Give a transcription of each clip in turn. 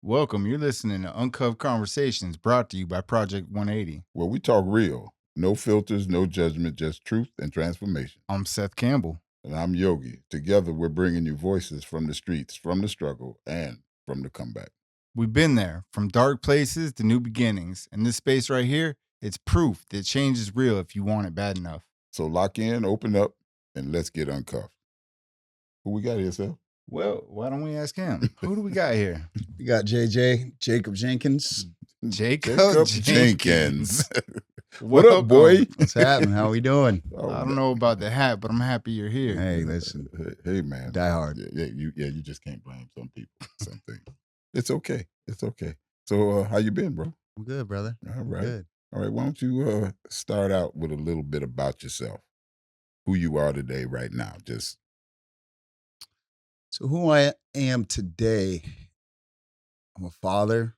Welcome. You're listening to Uncuffed Conversations brought to you by Project 180. Where we talk real, no filters, no judgment, just truth and transformation. I'm Seth Campbell. And I'm Yogi. Together, we're bringing you voices from the streets, from the struggle, and from the comeback. We've been there, from dark places to new beginnings. And this space right here, it's proof that change is real if you want it bad enough. So lock in, open up, and let's get uncuffed. Who we got here, Seth? Well, why don't we ask him? Who do we got here? We got Jacob Jenkins. Jacob Jenkins. What up, boy? What's happening? How we doing? I don't know about the hat, but I'm happy you're here. Hey, listen. Hey, man. Die hard. You just can't blame some people. Some things. It's okay. It's okay. So how you been, bro? I'm good, brother. All right. Good. All right. Why don't you start out with a little bit about yourself? Who you are today, right now. So who I am today, I'm a father.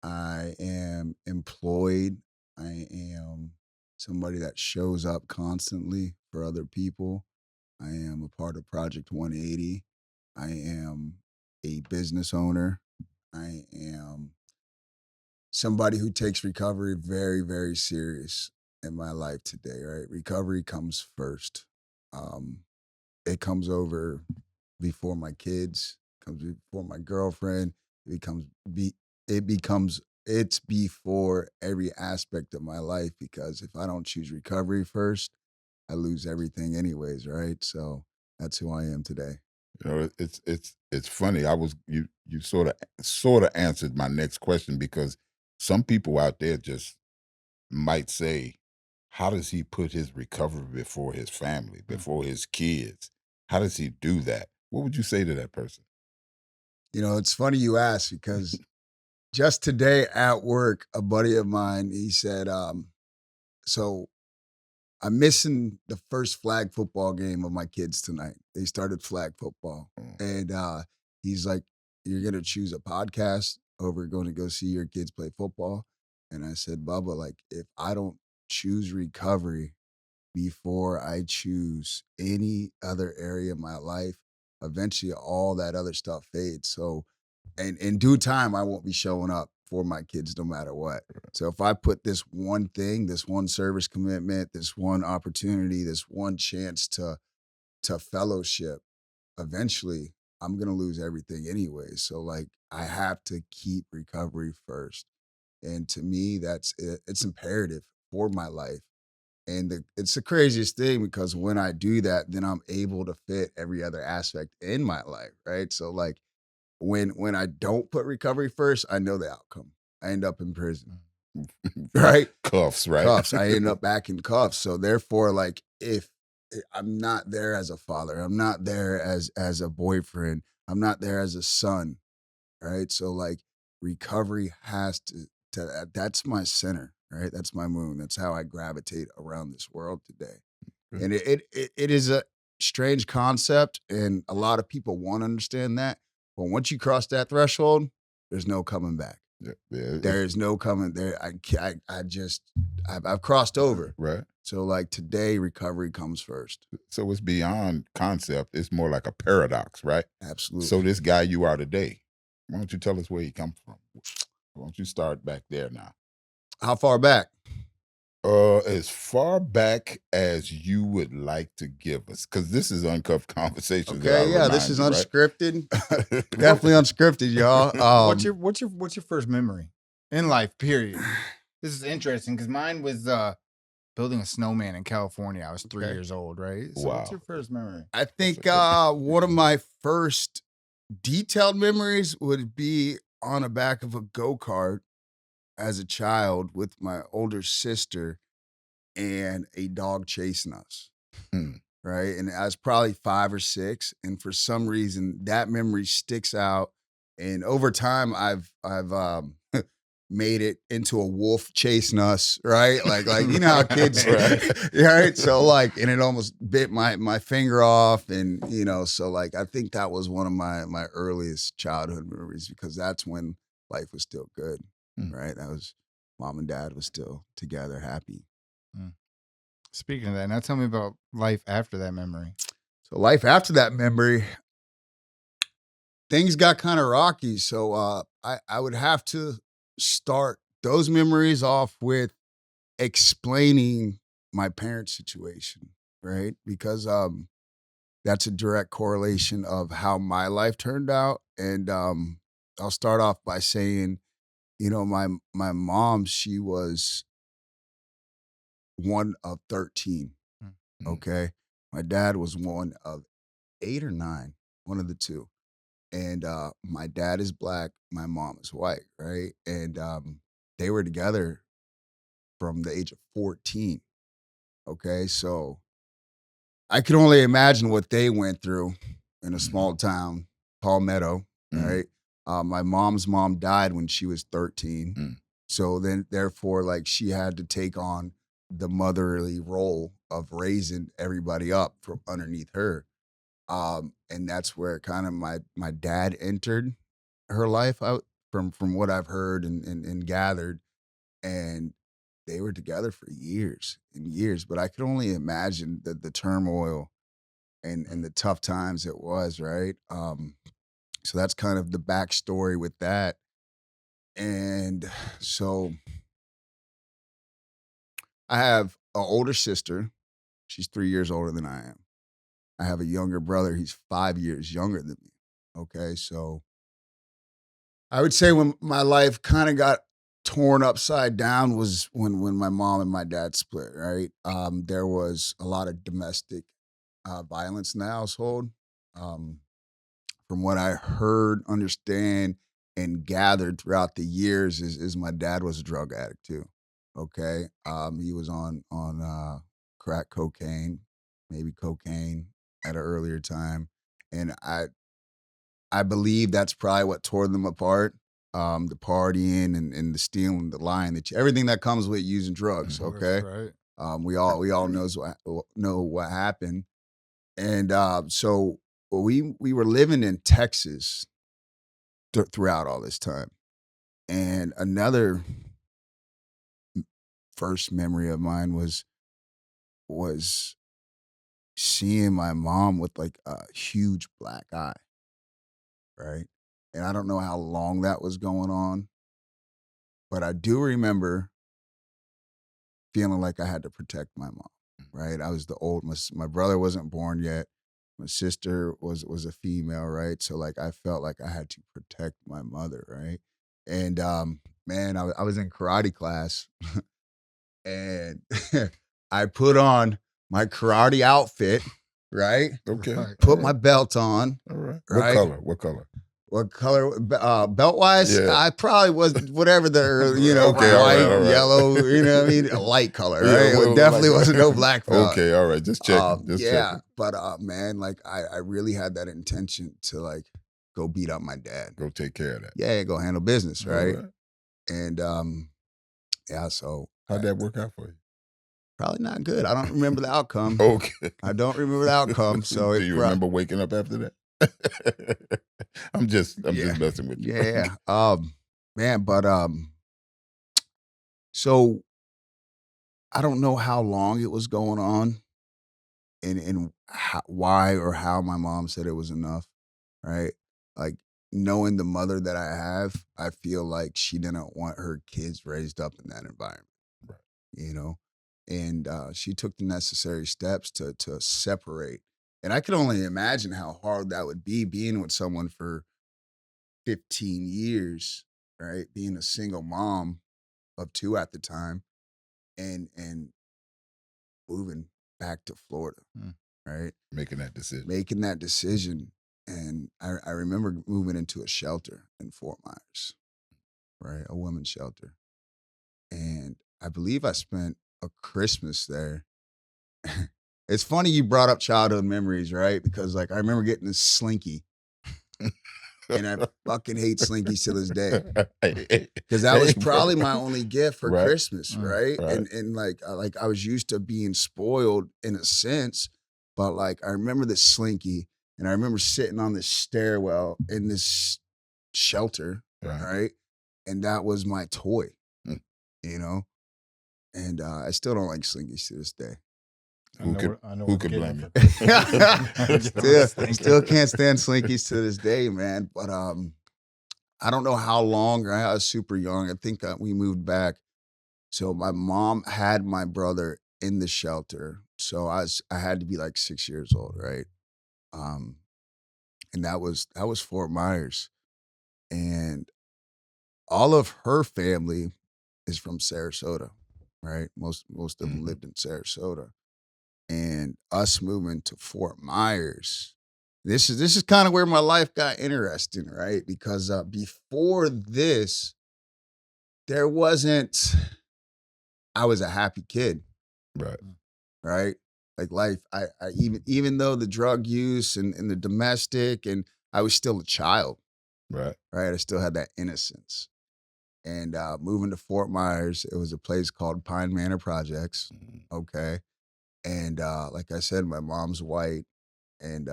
I am employed. I am somebody that shows up constantly for other people. I am a part of Project 180. I am a business owner. I am somebody who takes recovery very, very serious in my life today, right? Recovery comes first. It comes over before my kids, comes before my girlfriend. It's before every aspect of my life, because if I don't choose recovery first, I lose everything anyways, right? So that's who I am today. You know, it's funny. You sort of answered my next question, because some people out there just might say, how does he put his recovery before his family, before his kids? How does he do that? What would you say to that person? You know, it's funny you ask, because just today at work, a buddy of mine, he said, so I'm missing the first flag football game of my kids tonight. They started flag football. And he's like, you're going to choose a podcast over going to go see your kids play football? And I said, Bubba, like, if I don't choose recovery before I choose any other area of my life, eventually all that other stuff fades. So, and in due time, I won't be showing up for my kids no matter what. So if I put this one thing, this one service commitment, this one opportunity, this one chance to fellowship, eventually I'm going to lose everything anyway. So like, I have to keep recovery first. And to me, it's imperative for my life. And it's the craziest thing, because when I do that, then I'm able to fit every other aspect in my life, right? So like, when I don't put recovery first, I know the outcome. I end up in prison, right? Cuffs, right? Cuffs. I end up back in cuffs. So therefore, like, if I'm not there as a father, I'm not there as a boyfriend, I'm not there as a son, right? So like, recovery has to that's my center, right? That's my moon. That's how I gravitate around this world today. And it is a strange concept, and a lot of people won't understand that. But once you cross that threshold, there's no coming back. Yeah, there is no coming there. I've crossed over. Right. So like today, recovery comes first. So it's beyond concept. It's more like a paradox, right? Absolutely. So this guy you are today, why don't you tell us where he comes from? Why don't you start back there now? How far back? As far back as you would like to give us, because this is Uncuffed Conversations. Okay, yeah, this is unscripted. Right? Definitely unscripted, y'all. What's your first memory in life? Period. This is interesting, because mine was building a snowman in California. I was 3 years old, right? So wow. What's your first memory? I think one of my first detailed memories would be on the back of a go-kart as a child with my older sister and a dog chasing us. Right. And I was probably 5 or 6. And for some reason that memory sticks out. And over time I've made it into a wolf chasing us. Right. Like, you know how kids, right. So like, and it almost bit my finger off. And, you know, so like, I think that was one of my earliest childhood memories, because that's when life was still good. Right. That was mom and dad was still together, happy. Speaking of that, now tell me about life after that memory. So life after that memory, things got kind of rocky. So I would have to start those memories off with explaining my parents' situation, right? Because that's a direct correlation of how my life turned out. And I'll start off by saying, my mom, she was one of 13. Mm. Okay. My dad was one of 8 or 9, one of the two. And my dad is black, my mom is white, right? And they were together from the age of 14. Okay. So I could only imagine what they went through in a small town, Palmetto, Mm, right? My mom's mom died when she was 13. mm, So then, therefore, like she had to take on the motherly role of raising everybody up from underneath her. And that's where kind of my dad entered her life out from what I've heard and gathered. And they were together for years and years, but I could only imagine the turmoil and the tough times it was, right? So that's kind of the backstory with that. And so I have an older sister. She's 3 years older than I am. I have a younger brother. He's 5 years younger than me. Okay. So I would say when my life kind of got torn upside down was when my mom and my dad split, right? There was a lot of domestic violence in the household. Um, from what I heard, understand, and gathered throughout the years is my dad was a drug addict too. Okay. He was on crack cocaine, maybe cocaine at an earlier time. And I believe that's probably what tore them apart. The partying and the stealing, the lying, everything that comes with using drugs. Of course, Okay. right? We all know what happened. And so we were living in Texas throughout all this time. And another first memory of mine was seeing my mom with like a huge black eye, right? And I don't know how long that was going on, but I do remember feeling like I had to protect my mom, right? I was the old my brother wasn't born yet. My sister was a female, right? So like I felt like I had to protect my mother, right? And man, I was in karate class and I put on my karate outfit, right? okay. Right. All Put my right. belt on, All right. What right? color? What color? What color? Belt wise, Yeah. I probably was whatever the Okay. All right. white, All right. yellow, what I mean, a light color, Yeah. right? It Well, definitely like, wasn't no black belt. okay. All right. Just checking. Just Yeah, checking. but man, like I really had that intention to like go beat up my dad. Go take care of that. Yeah, go handle business, All right? right. And yeah, so How'd that work out for you? probably not good. I don't remember the outcome. Okay. I don't remember the outcome. So Do you remember waking up after that? I'm just yeah, messing with you. yeah, man, but so I don't know how long it was going on, and why or how my mom said it was enough, right? Like knowing the mother that I have, I feel like she didn't want her kids raised up in that environment, Right. you know, and she took the necessary steps to separate. And I could only imagine how hard that would be being with someone for 15 years, right? Being a single mom of two at the time and moving back to Florida, Mm. right? Making that decision. Making that decision. And I remember moving into a shelter in Fort Myers, right? A women's shelter. And I believe I spent a Christmas there. It's funny you brought up childhood memories, right? Because like I remember getting this slinky and I fucking hate slinkies to this day. Because that was probably my only gift for Right. Christmas, right? Right. And like I was used to being spoiled in a sense, but like I remember this slinky, and I remember sitting on this stairwell in this shelter, Right. right? And that was my toy, Mm. you know. And I still don't like slinkies to this day. I know who what I'm could getting blame for you? Christmas. Still can't stand Slinkies to this day, man. But I don't know how long. I was super young. I think we moved back. So my mom had my brother in the shelter. So I had to be like 6 years old, right? Um, and that was Fort Myers, and all of her family is from Sarasota, right? Most of them Mhm. lived in Sarasota, and us moving to Fort Myers. This is kind of where my life got interesting, right? Because before this, there wasn't. I was a happy kid, Right, right? Like life, I even though the drug use and the domestic, and I was still a child, right. right? I still had that innocence. And moving to Fort Myers, it was a place called Pine Manor Projects. Mhm. Okay. And like I said, my mom's white, and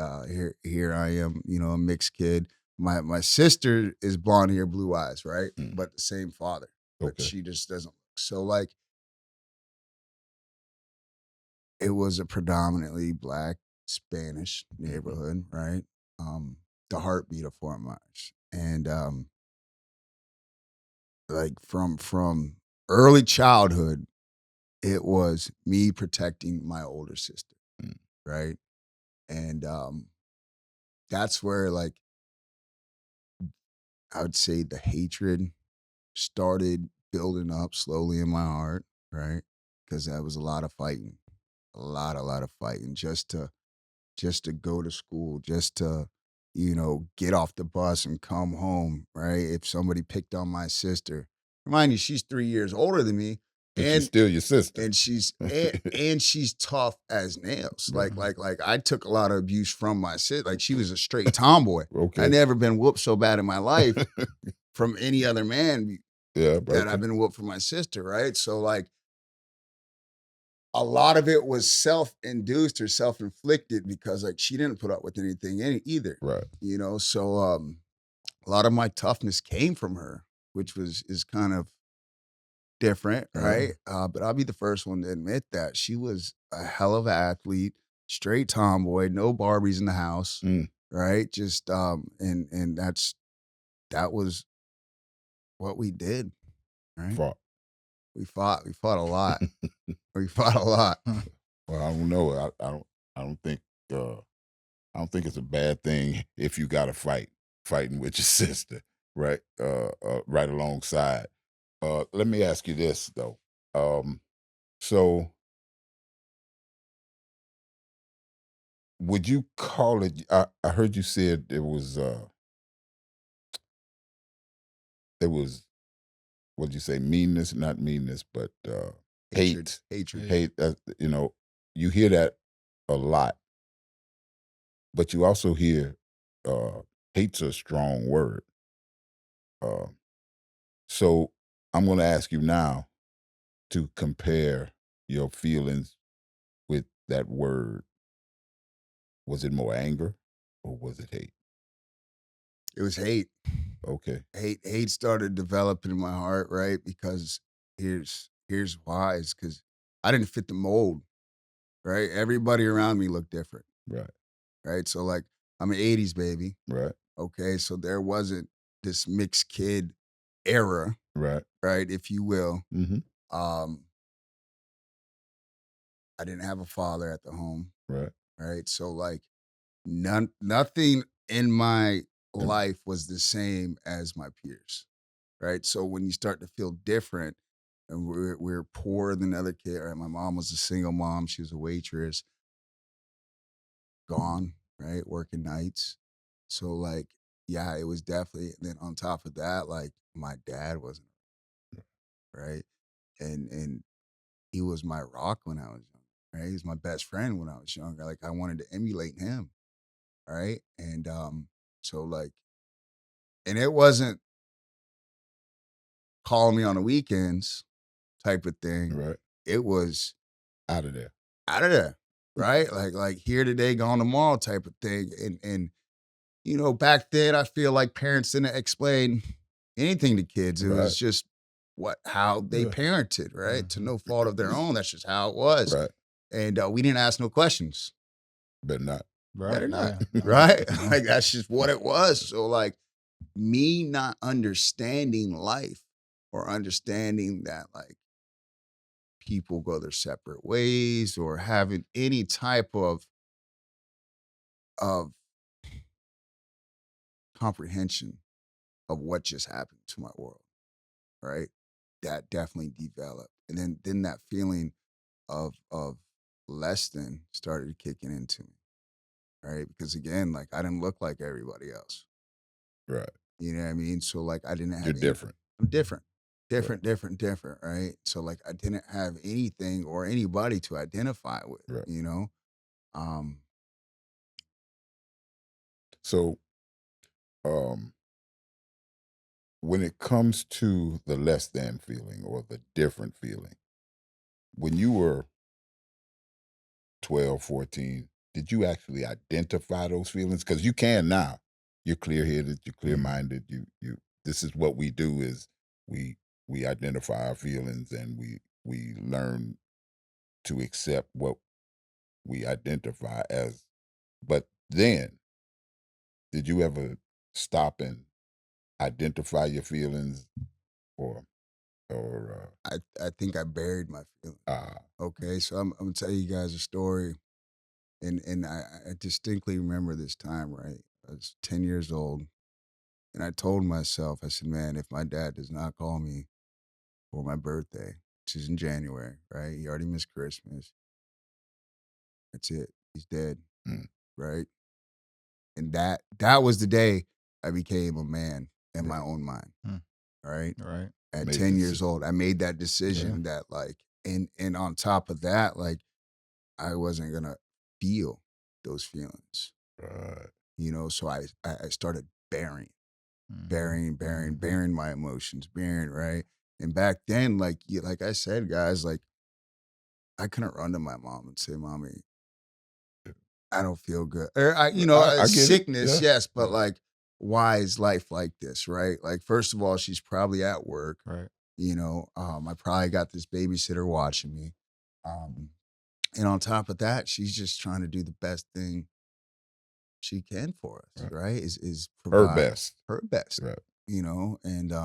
here I am, a mixed kid. My sister is blonde hair, blue eyes, right? Mm. But the same father, but Okay. she just doesn't. So like it was a predominantly black Spanish neighborhood, right? Um, the heartbeat of Fort Myers, and like from early childhood, it was me protecting my older sister, Mm. right? And that's where like I would say the hatred started building up slowly in my heart, right? Because that was a lot of fighting, a lot of fighting just to go to school, just to, get off the bus and come home, right? If somebody picked on my sister, remind you, she's 3 years older than me, But she's and still your sister. and she's and she's tough as nails. Right. Like I took a lot of abuse from my sister. Like she was a straight tomboy. I Okay. never been whooped so bad in my life from any other man Yeah, that okay. I've been whooped from my sister, right? So like a lot of it was self-induced or self-inflicted because like she didn't put up with anything either. Right. So a lot of my toughness came from her, which is kind of different, Yeah. right? But I'll be the first one to admit that she was a hell of an athlete, straight tomboy, no Barbies in the house, Mm. right? Just and that was what we did, right? Fought. We fought a lot. We fought a lot. Well, I don't know. I don't think I don't think it's a bad thing if you got to fighting with your sister, right? Right alongside. Let me ask you this though. So would you call it? I heard you said there was what'd you say? Meanness, not meanness, but Hatred, hate. hatred. Hate. You hear that a lot, but you also hear hate's a strong word. Uh, so I'm going to ask you now to compare your feelings with that word. Was it more anger or was it hate? It was hate. Okay. Hate started developing in my heart, right? Because here's why. Is because I didn't fit the mold, right? Everybody around me looked different, Right. right? So like I'm an 80s baby. Right. Okay. So there wasn't this mixed kid era, Right. right? If you will. Mm-hmm. Um, I didn't have a father at the home, Right. right? So like nothing in my And- life was the same as my peers, right? So when you start to feel different, and we're poorer than other kids, right? My mom was a single mom; she was a waitress, gone, right, working nights. So like, yeah, it was definitely. And then on top of that, like my dad wasn't right, and he was my rock when I was young, right? He was my best friend when I was younger. Like I wanted to emulate him, right? And so like, and it wasn't call me on the weekends type of thing. right. It was Out of there. out of there, right? Like here today, gone tomorrow type of thing. And back then I feel like parents didn't explain anything to kids. It Right. was just how they Yeah. parented, right? To Mhm. no fault of their own. That's just how it was. Right. And we didn't ask no questions. Better not. Better not, Yeah. right? No. Like that's just what it was. So like me not understanding life or understanding that like people go their separate ways or having any type of comprehension of what just happened to my world, right? That definitely developed. And then that feeling of less than started kicking into me, right? Because again, like I didn't look like everybody else. Right. You know what I mean? So like I didn't You're have any different. I'm different. Right. Different, right? So like I didn't have anything or anybody to identify with, Right. you know? Um So, um, when it comes to the less than feeling or the different feeling, when you were 12, 14, did you actually identify those feelings? Because you can now. You're clear headed, you're clear minded. You this is what we do is we we identify our feelings and we learn to accept what we identify as. But then, did you ever stop and identify your feelings or or I think I buried my feelings. uh Okay, so I'm gonna tell you guys a story, and I distinctly remember this time. Right, I was 10 years old, and I told myself, I said, "Man, if my dad does not call me for my birthday, which is in January, right? He already missed Christmas. That's it. He's dead, mm, right?" And that was the day I became a man in my right, own mind, Mm. right? Right. At made 10 this years old, I made that yeah, decision that like, and on top of that, like I wasn't gonna feel those feelings, right, you know. So I started Mhm. Mhm. burying my emotions, burying right. And back then, like like I said, guys, like I couldn't run to my mom and say, "Mommy, I don't feel good," or I get it, sickness, yeah, yes, but yeah, like, why is life like this, right? Like, first of all, she's probably at work. Right. I probably got this babysitter watching me. Um, and on top of that, she's just trying to do the best thing she can for us, right. right? Is Her provide best, her best, right, and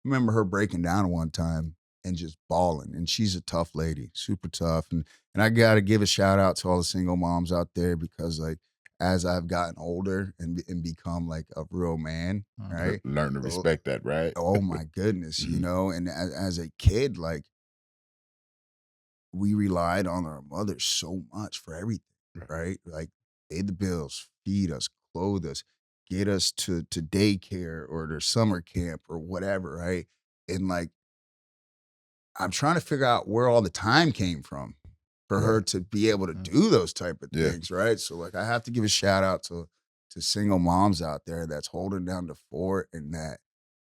remember her breaking down one time and just bawling. And she's a tough lady, super tough. And I gotta give a shout out to all the single moms out there because like as I've gotten older and become like a real man, Mhm. right? learn to Oh, respect that, right? oh my goodness, Mhm, and as a kid, like we relied on our mothers so much for everything, right, right? Like pay the bills, feed us, clothe us, get us to daycare or to summer camp or whatever, right? And like I'm trying to figure out where all the time came from for her right, to be able to Mm. do those type of yeah, things, right? So like I have to give a shout out to single moms out there that's holding down the fort and that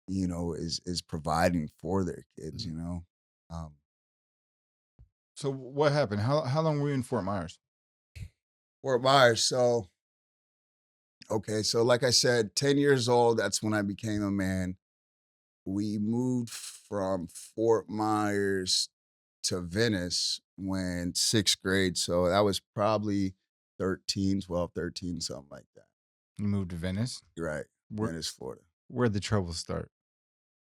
is providing for their kids, mhm. Um So what happened? How long were you in Fort Myers? Fort Myers. So okay, so like I said, 10 years old, that's when I became a man. We moved from Fort Myers to Venice when 6th grade. So that was probably 13, 12, 13, something like that. You moved to Venice. You're right. Where Venice, Florida. where'd the trouble start?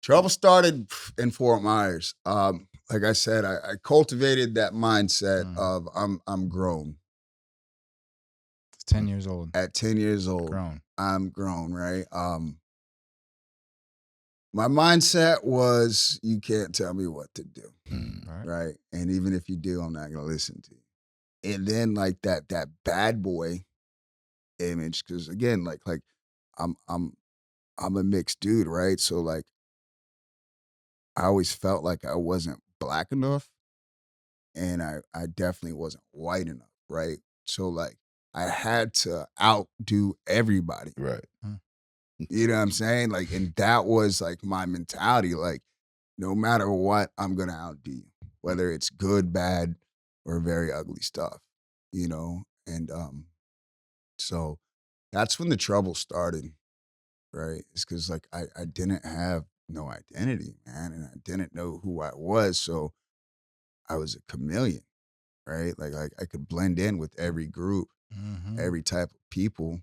Trouble started in Fort Myers. Like I said, I cultivated that mindset Mhm. of I'm grown. It's 10 years old. At 10 years old, Grown. I'm grown, right? My mindset was you can't tell me what to do, Mm, Right. right? And even if you do, I'm not gonna listen to you. And then like that bad boy image, because again, like I'm I'm I'm a mixed dude, right? So like I always felt like I wasn't black enough and I definitely wasn't white enough, right? So like I had to outdo everybody. right, Mm. You know what I'm saying? Like, and that was like my mentality. Like, no matter what, I'm gonna outdo you, whether it's good, bad, or very ugly stuff, And so that's when the trouble started, right? It's because like I didn't have no identity, man, and I didn't know who I was, so I was a chameleon. right? Like I could blend in with every group, every type of people,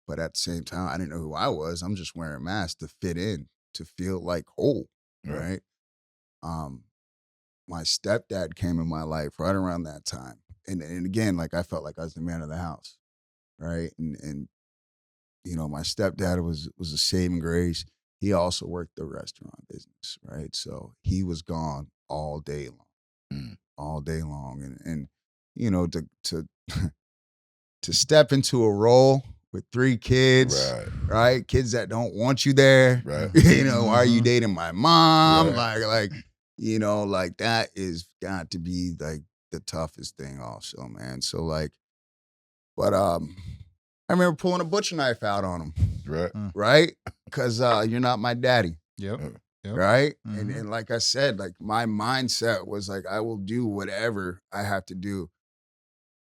but at the same time, I didn't know who I was. I'm just wearing a mask to fit in, to feel like whole, Right. right? Um, my stepdad came in my life right around that time, and again, like I felt like I was the man of the house, right? And you know, my stepdad was a saving grace. He also worked the restaurant business, right? So he was gone Mm. all day long, and you know, to to step into a role with 3 kids, Right. right? Kids that don't want you there. Right. You know, why are you dating my mom? Right. Like, you know, like that is got to be like the toughest thing also, man. So like, but I remember pulling a butcher knife out on him, Right. right? Because you're not my daddy, Yep. Uh, Yep. right? Mhm. And like I said, like my mindset was like, I will do whatever I have to do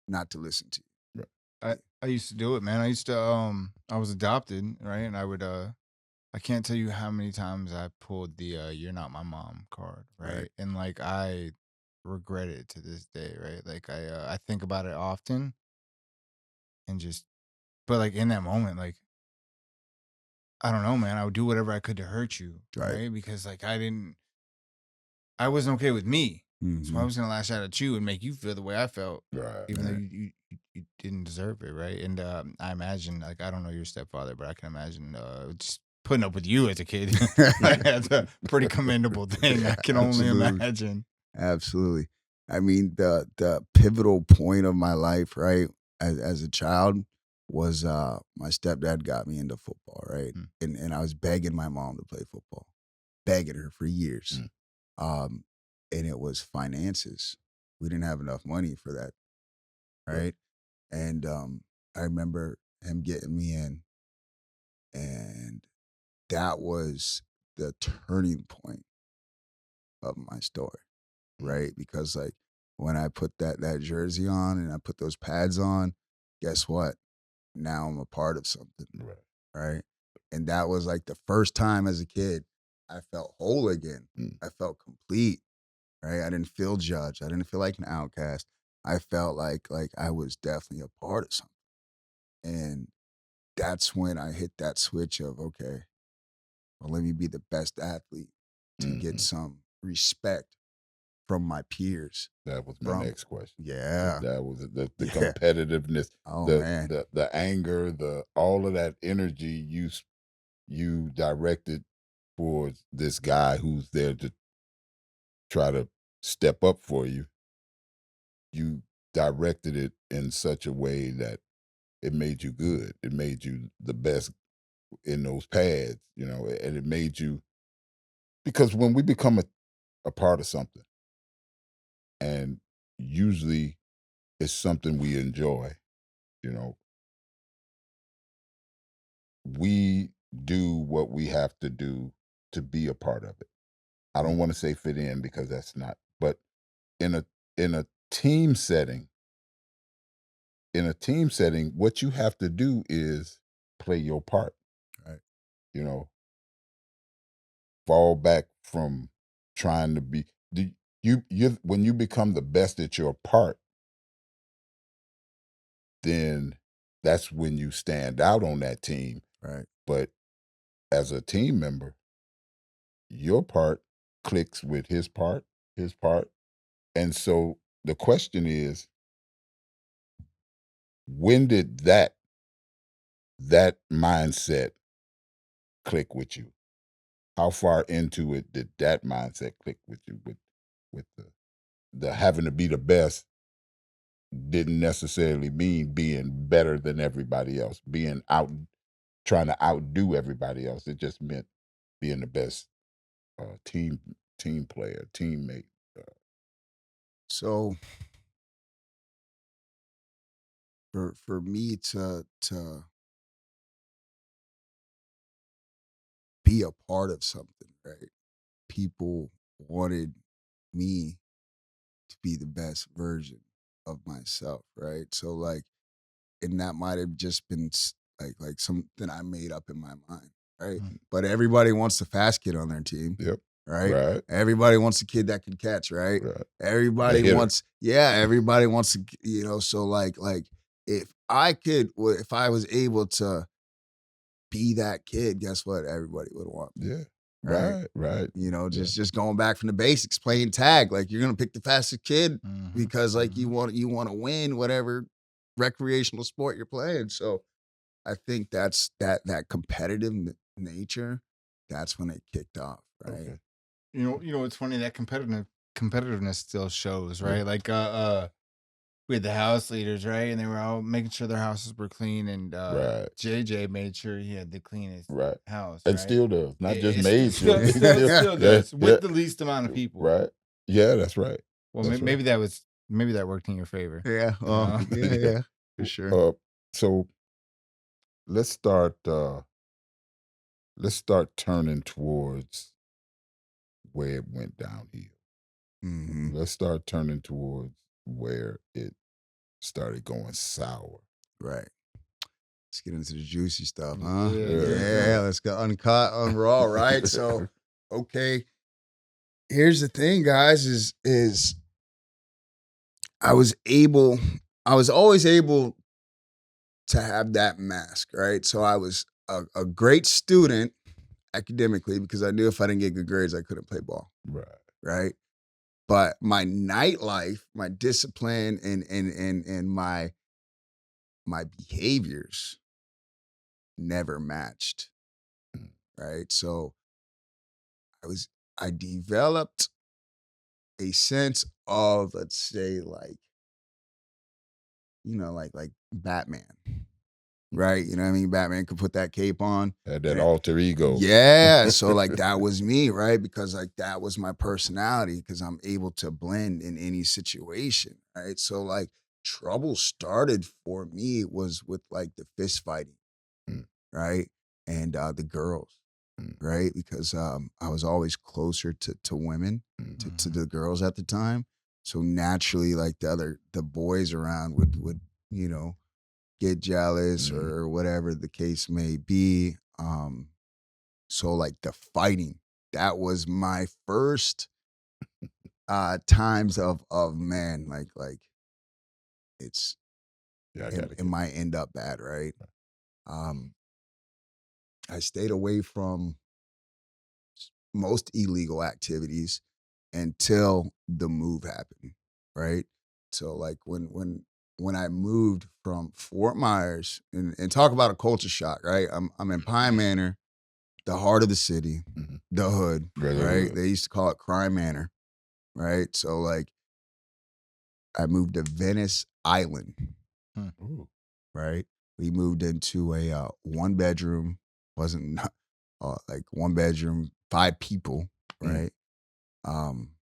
not to listen to you. right. I used to do it, man. I was adopted, right? And I can't tell you how many times I pulled the "You're not my mom" card, Right. right? And like I regret it to this day, right? Like I think about it often and just, but like in that moment, like I don't know, man. I would do whatever I could to hurt you, Right. right? Because like I wasn't okay with me, so I Mm-hmm. was gonna lash out at you and make you feel the way I felt, Right. even though you didn't deserve it, right? And I imagine, like, I don't know your stepfather, but I can imagine just putting up with you as a kid. Like, that's a pretty commendable thing. I can only Absolutely. imagine. Absolutely. I mean, the pivotal point of my life, right, as a child was my stepdad got me into football, right? Mm. And I was begging my mom to play football, begging her for years. Mm. Um, and it was finances. We didn't have enough money for that, Right. right? And I remember him getting me in, and that was the turning point of my story, Mm. right? Because like when I put that jersey on and I put those pads on, guess what? Now I'm a part of something, Right. right? And that was like the first time as a kid I felt whole again. Mm. I felt complete, right? I didn't feel judged. I didn't feel like an outcast. I felt like I was definitely a part of something. And that's when I hit that switch of, okay, well, let me be the best athlete to get Mhm. some respect from my peers. That was my From next question. Yeah. That was the Yeah. competitiveness, Oh the man. the anger, the all of that energy you directed towards this guy who's there to try to step up for you. You directed it in such a way that it made you good. It made you the best in those pads, and it made you because when we become a part of something, and usually it's something we enjoy, you know, we do what we have to do to be a part of it. I don't want to say fit in because that's not, but in a team setting, what you have to do is play your part, Right. you know, fall back from trying to be you when you become the best at your part, then that's when you stand out on that team. Right. But as a team member, your part clicks with his part. And so the question is, when did that mindset click with you? How far into it did that mindset click with you with the having to be the best didn't necessarily mean being better than everybody else, being out trying to outdo everybody else. It just meant being the best team player, teammate. Uh, So for me to be a part of something, right? People wanted me to be the best version of myself, right? So like, and that might have just been like something I made up in my mind, right? Mm. But everybody wants the fast kid on their team, yep. right? Right. Everybody wants a kid that can catch, right? Right. A Everybody hitter. wants, yeah, everybody wants to, so like if if I was able to be that kid, guess what? Everybody would want me, Yeah. right? Right. Right. Yeah. Just going back from the basics, playing tag. Like you're gonna pick the fastest kid Mhm, because like mhm. you want to win whatever recreational sport you're playing. So I think that's that competitive nature. That's when it kicked off, right? Okay. It's funny that competitiveness still shows, Yeah. right? Like, we had the house leaders, right? And they were all making sure their houses were clean, and Right. JJ made sure he had the cleanest Right. house, And right? still does. Not just It made sure. still He still still still yeah, does yeah. with the least amount of people. Right. Yeah, that's right. Well, That's right. maybe that worked in your favor. Yeah. Oh, Uh, yeah, Yeah. yeah, for sure. So let's start turning towards where it went downhill. Hmm. Let's start turning towards where it started going sour. Right. Let's get into the juicy stuff, huh? yeah, Yeah, Yeah, yeah. let's go uncut, unraw, right? So, okay. Here's the thing, guys, is I was able, I was always able to have that mask, right? So I was a great student academically because I knew if I didn't get good grades, I couldn't play ball, Right. right? But my nightlife, my discipline, and my behaviors never matched, Mm. right? So I was I developed a sense of, let's say, like, like Batman, right? You know what I mean? Batman could put that cape on. Had that And it, alter ego. yeah, so like that was me, right? Because like that was my personality because I'm able to blend in any situation, right? So like trouble started for me was with like the fist fighting, Mm, right? And the girls, mm, right? Because I was always closer to women, mm, to mhm. the girls at the time. So naturally, like the boys around would, you know, get jealous mm. or whatever the case may be. So like the fighting, that was my first times of man, like it's Yeah, I gotta it get might end up bad, right? Um, I stayed away from most illegal activities until the move happened, right? So like when I moved from Fort Myers and talk about a culture shock, right? I'm in Pine Manor, the heart of the city, Mhm. the hood, right? Brotherhood. They used to call it Crime Manor, right? So like I moved to Venice Island, Hmm. Ooh. right? We moved into a one bedroom, wasn't like one bedroom, five people, Mm, right? Um,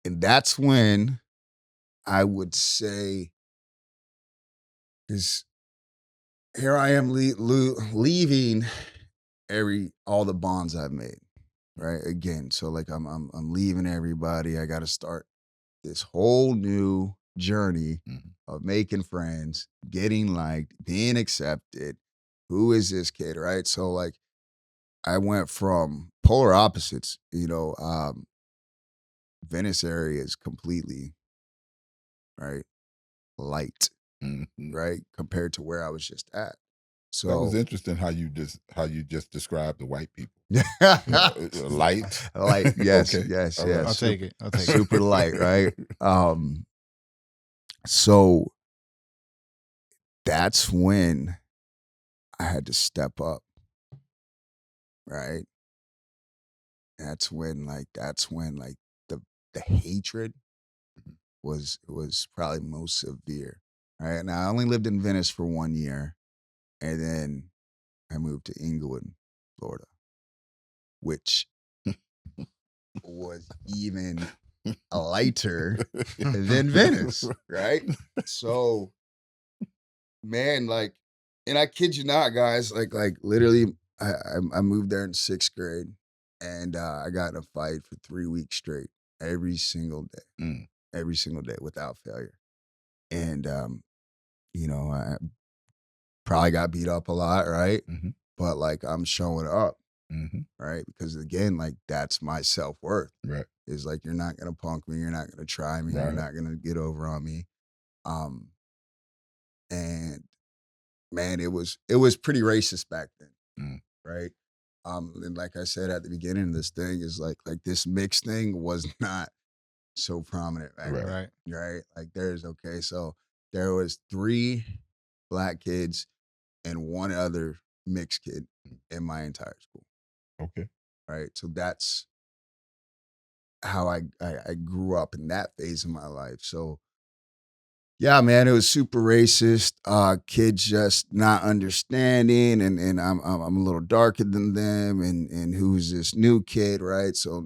and that's when I would say, is here I am leaving all the bonds I've made, right? Again, so like I'm leaving everybody. I got to start this whole new journey mhm, of making friends, getting liked, being accepted. Who is this kid, right? So like I went from polar opposites, Venice area is completely right light, mhm. right, compared to where I was just at. That was So interesting how you just described the white people. light, Light. yes, Okay. yes, All yes, I'll right. take super, it. I'll take it. super light, right? So that's when I had to step up, right? That's when like the hatred was probably most severe. Right. Now I only lived in Venice for 1 year and then I moved to Inglewood, Florida, which was even lighter than Venice, right? So man, like, and I kid you not, guys, like literally I moved there in 6th grade and I got in a fight for 3 weeks straight, every single day, Mm, every single day without failure. And I probably got beat up a lot, right? mhm, But like I'm showing up. Mhm. right? Because again, like that's my self-worth. Right. Is like you're not gonna punk me, you're not gonna try me, you're Right. not gonna get over on me. Um, and man, it was pretty racist back then, Mm. right? And like I said at the beginning of this thing, is like this mix thing was not so prominent back Right. then, Right. right? Like there's okay, so there was three black kids and one other mixed kid in my entire school, Okay. right? So that's how I grew up in that phase of my life. So yeah, man, it was super racist. Kids just not understanding, and I'm a little darker than them, and who's this new kid, right? So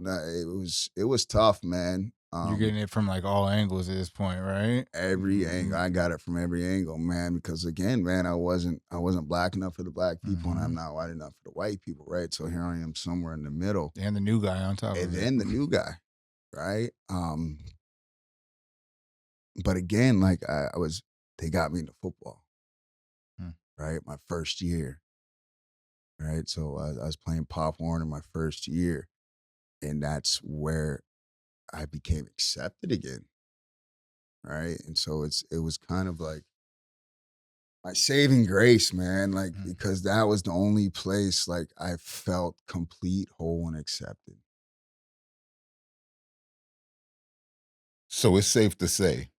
it was tough, man. You're getting it from like all angles at this point, right? Every angle, Mhm. I got it from every angle, man. Because again, man, I wasn't black enough for the black people, and I'm Mhm. not white enough for the white people, right? So here I am somewhere in the middle, And the new guy on top and of it. then the new guy, right? But again, like they got me into football, Mm. right? My first year, right? So I was playing Pop Warner my first year, and that's where I became accepted again, right? And so it was kind of like my saving grace, man, like Mm. because that was the only place like I felt complete, whole, and accepted. So it's safe to say,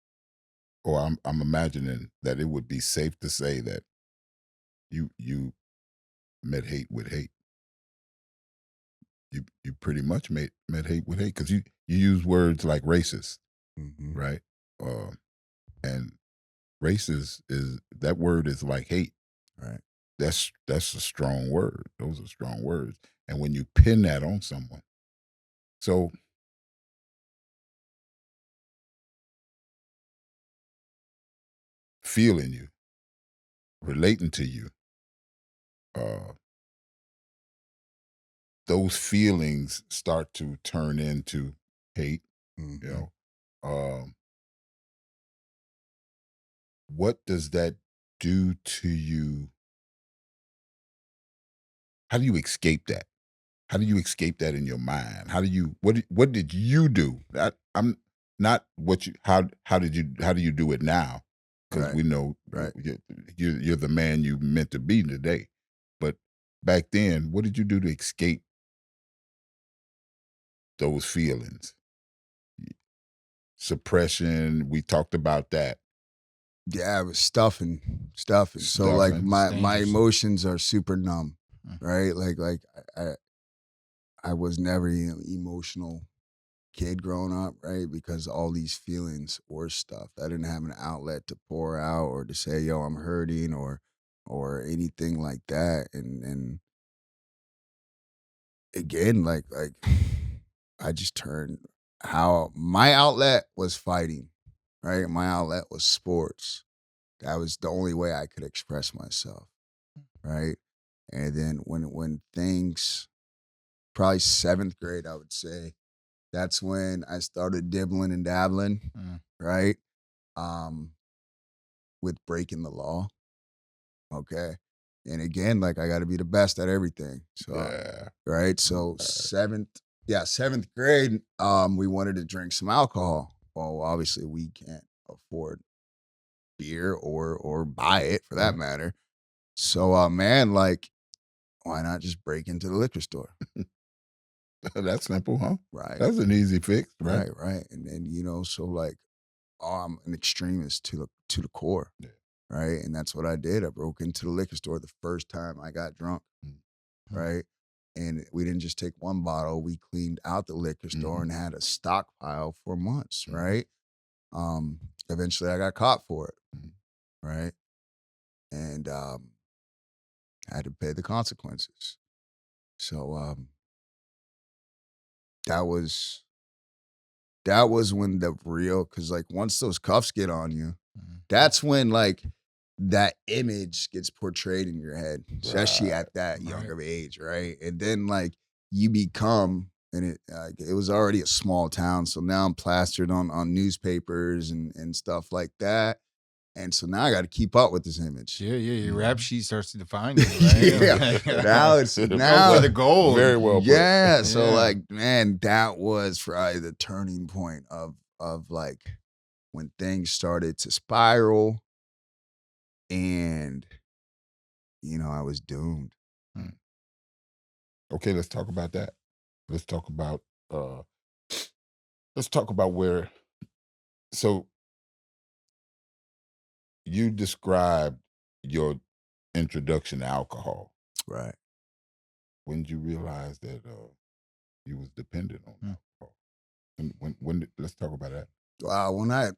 or I'm imagining that it would be safe to say that you met hate with hate. You pretty much met hate with hate because you use words like racist, Hmm. right? Uh, and racist is that word is like hate. Right. That's a strong word. Those are strong words. And when you pin that on someone, so feeling you, relating to you, uh, those feelings start to turn into hate. You Hmm. know, um, what does that do to you? How do you escape that? How do you escape that in your mind? How do you what did you do? I'm not what you how do you do it now? Because Right. we know Right. you're the man you meant to be today. But back then, what did you do to escape those feelings? Suppression. We talked about that. Yeah, it was stuffing. So like Stuffing. my It's my dangerous. emotions are super numb, Mm. right? Like I was never an emotional kid growing up, right? Because all these feelings were stuff. I didn't have an outlet to pour out or to say, "Yo, I'm hurting," or anything like that. And again, like I just turned how my outlet was fighting, right? My outlet was sports. That was the only way I could express myself, right? And then when things probably seventh grade, I would say, that's when I started dibbling and dabbling, Mm. right? Um, with breaking the law. Okay. And again, like I got to be the best at everything. So, Yeah. right. So seventh grade, we wanted to drink some alcohol. Well, obviously we can't afford beer or buy it for that Right. matter. So, man, like, why not just break into the liquor store? That's simple, huh? Right. That's an easy fix, right? Right. Right. And then, so like, I'm an extremist to the core. Yeah. Right. And that's what I did. I broke into the liquor store the first time I got drunk. Mm. Mm. Right. And we didn't just take one bottle, we cleaned out the liquor store Mhm. and had a stockpile for months. Mhm. Right. Um, Eventually I got caught for it. Mhm. Right. And I had to pay the consequences. So that was that was when the real, because like once those cuffs get on you, Mm. that's when like that image gets portrayed in your head, especially Right. at that Right. younger age, right? And then like you become, and it was already a small town, so now I'm plastered on newspapers and stuff like that. And so now I got to keep up with this image. Yeah, your Mhm. rap sheet starts to define you, right? Yeah. Now it's Go now for the gold. Very well put. yeah. So Yeah. like, man, that was probably the turning point of like when things started to spiral and I was doomed. Okay, let's talk about that. Let's talk about uh let's talk about where so you described your introduction to alcohol. Right. When did you realize that you was dependent on Hmm. alcohol? And let's talk about that. Wow, when I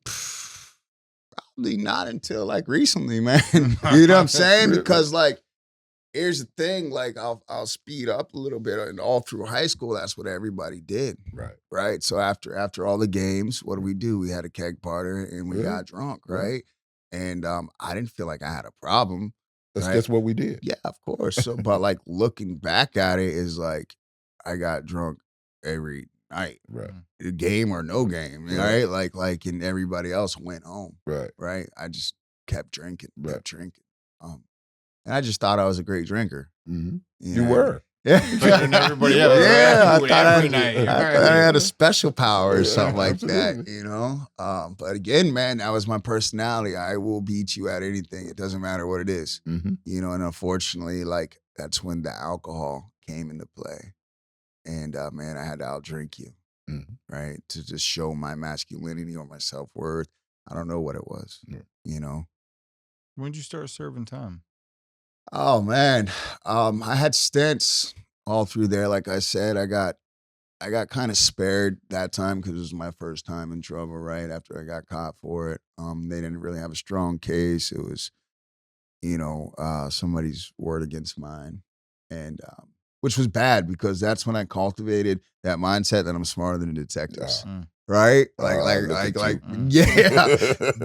probably not until like recently, man. You know what I'm saying? Really? Because like here's the thing, like I'll speed up a little bit, and all through high school, that's what everybody did. Right. Right. So after all the games, what do? We had a keg party and we Really? got drunk, Right. right? And I didn't feel like I had a problem. That's Right. just what we did. Yeah, of course. So, but like looking back at it is like I got drunk every night, Right. game or no game, Right. right? And everybody else went home, Right. right? I just kept drinking, Right. kept drinking. And I just thought I was a great drinker. Mm-hmm. You You know? were. Yeah. Better than everybody else. Yeah, right? I You thought I, every night. I thought I had a special power or Yeah, something like that, absolutely. But again, man, that was my personality. I will beat you at anything. It doesn't matter what it is, Mm-hmm. And unfortunately, like that's when the alcohol came into play, and man, I had to outdrink you, Mm-hmm. right, to just show my masculinity or my self worth. I don't know what it was, Yeah. When did you start serving time? Oh man, I had stints all through there. Like I said, I got kind of spared that time because it was my first time in trouble. Right after I got caught for it, they didn't really have a strong case. It was, somebody's word against mine, and which was bad because that's when I cultivated that mindset that I'm smarter than the detectives. Mm. Right? Look at you. Yeah.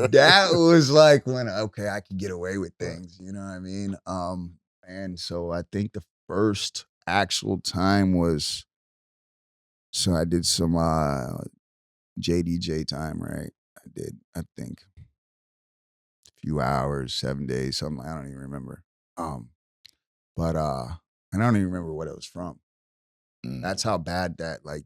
That was like when, okay, I could get away with Right. things, you know what I mean? And so I think the first actual time was, so I did some JDJ time, right? I did, I think, a few hours, 7 days, something, I don't even remember. But I don't even remember what it was from. That's how bad that, like,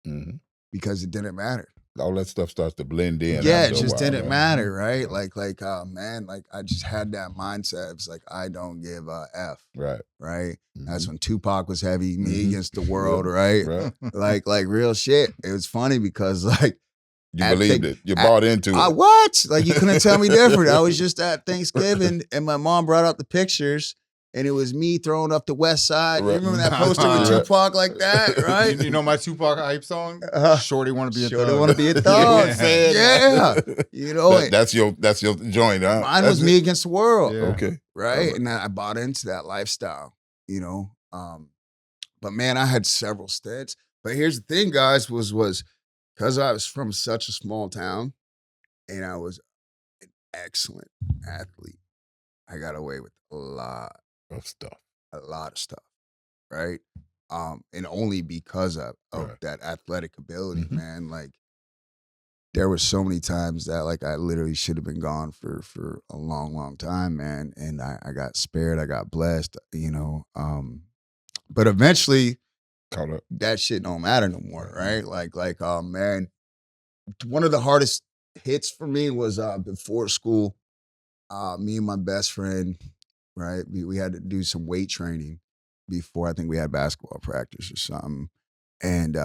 Mm-hmm. because it didn't matter. All that stuff starts to blend in. Yeah, it after a just while, didn't right? matter, right? Right. Man, like I just had that mindset. It's like I don't give a f, Right. right? That's Mhm. when Tupac was heavy, me Mhm. against the world, Yeah, right? right. Like real shit. It was funny because like You at believed Thank- it. You at- bought into I it. what? Like you couldn't tell me different. I was just at Thanksgiving and my mom brought out the pictures. And it was me throwing up the West Side. You Right. remember that poster with Yeah. Tupac like that, right? You know my Tupac hype song? Shorty wanna be a Shorty thug. wanna be a thug. Yeah. Saying Yeah. that. That's your joint, huh? Mine That's was it? me against the world. Yeah. Okay. Right. All right. And I bought into that lifestyle, But man, I had several stints. But here's the thing, guys, was because I was from such a small town and I was an excellent athlete, I got away with a lot Of stuff. of stuff. Right. And only because of Right. that athletic ability, Mhm. man. Like there were so many times that like I literally should have been gone for a long, long time, man. And I got spared, I got blessed, But eventually Caught up. that shit don't matter no more, right? Man, one of the hardest hits for me was before school. Me and my best friend, right? We had to do some weight training before I think we had basketball practice or something. And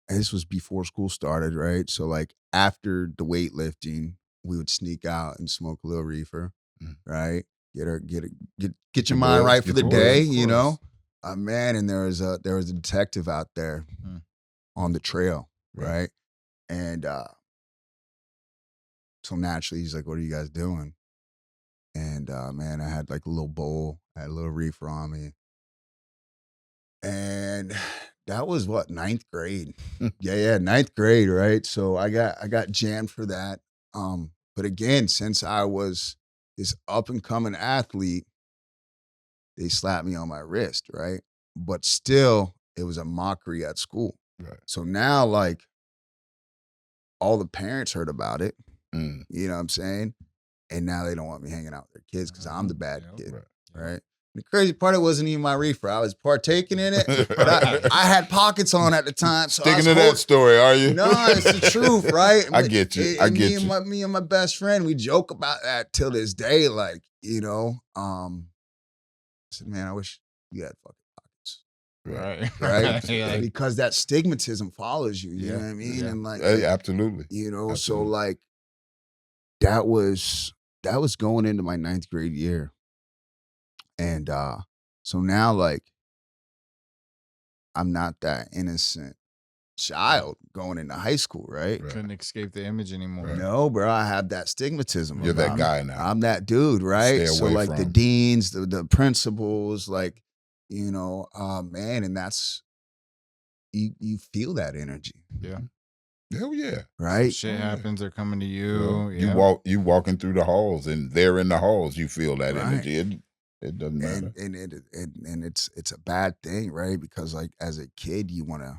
this was before school started, right? So like after the weightlifting, we would sneak out and smoke a little reefer, Mm. right? Get your Your mind buzz, right for get the your day, buzz. you know. Man, and there was a detective out there Hmm. on the trail, Right. right? And so naturally he's like, "What are you guys doing?" And man, I had like a little bowl, I had a little reefer on me, and that was what, ninth grade. Yeah, ninth grade, right? So I got jammed for that. But again, since I was this up and coming athlete, they slapped me on my wrist, right? But still, it was a mockery at school. Right. So now, like, all the parents heard about it. Mm. You know what I'm saying? and now they don't want me hanging out with their kids because I'm the bad Yep. kid, Right. right? The crazy part, it wasn't even my reefer. I was partaking in it, but I had pockets on at the time. So Sticking to that story, are you? No, it's the truth, right? I get you. I get you. Me and my best friend, we joke about that till this day. Like, I said, man, I wish you had fucking pockets, Right. right? Yeah, Because that stigmatism follows you. You Yeah, know what I mean? yeah. And like, Hey, absolutely. so Absolutely. like that was going into my 9th grade year, and so now like I'm not that innocent child going into high school, right? Right. Couldn't escape the image anymore. Right. No, bro, I have that stigmatism. You're that about guy me. now. I'm that dude, right? Stay So away like the from. deans, the principals, like, man, and that's you feel that energy, Yeah. Hell yeah. right? Shit Oh, yeah. happens, they're coming to Well, you. you walking through the halls, and they're in the halls. You feel that Right. energy. It doesn't matter. And it's a bad thing, right? Because like as a kid, you want to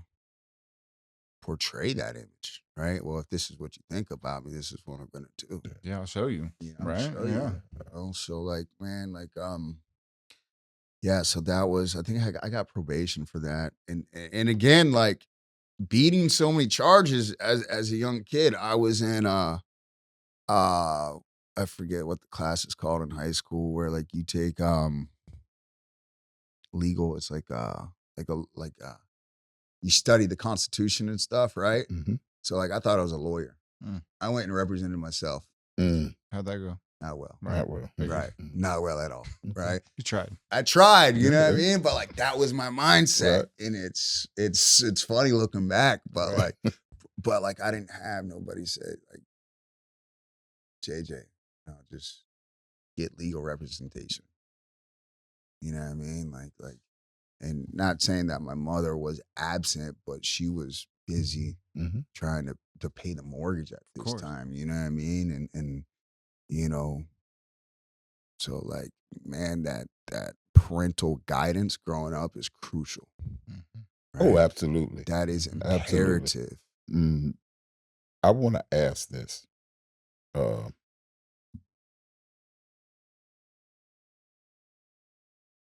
portray that image, right? Well, if this is what you think about me, this is what I'm gonna do. Yeah, I'll show you. I'll Right? show Yeah. you. So like, man, like yeah, so that was, I think I got probation for that. And again, like beating so many charges as a young kid. I was in I forget what the class is called in high school where like you take legal, it's you study the Constitution and stuff, right? Mhm. So like I thought I was a lawyer. Mm. I went and represented myself. How'd that go? Not well. Right. Not well. Right. Not well at all. Right. You tried. I tried, you know what I mean? But like that was my mindset. Right. And it's funny looking back, but Right. like I didn't have nobody say like JJ, just get legal representation. You know what I mean? Like and not saying that my mother was absent, but she was busy Mhm. trying to pay the mortgage at this course. time. You know what I mean? And you know, so like, man, that parental guidance growing up is crucial. Mhm. Oh, right? absolutely. That is Absolutely. imperative. Mm, I want to ask this.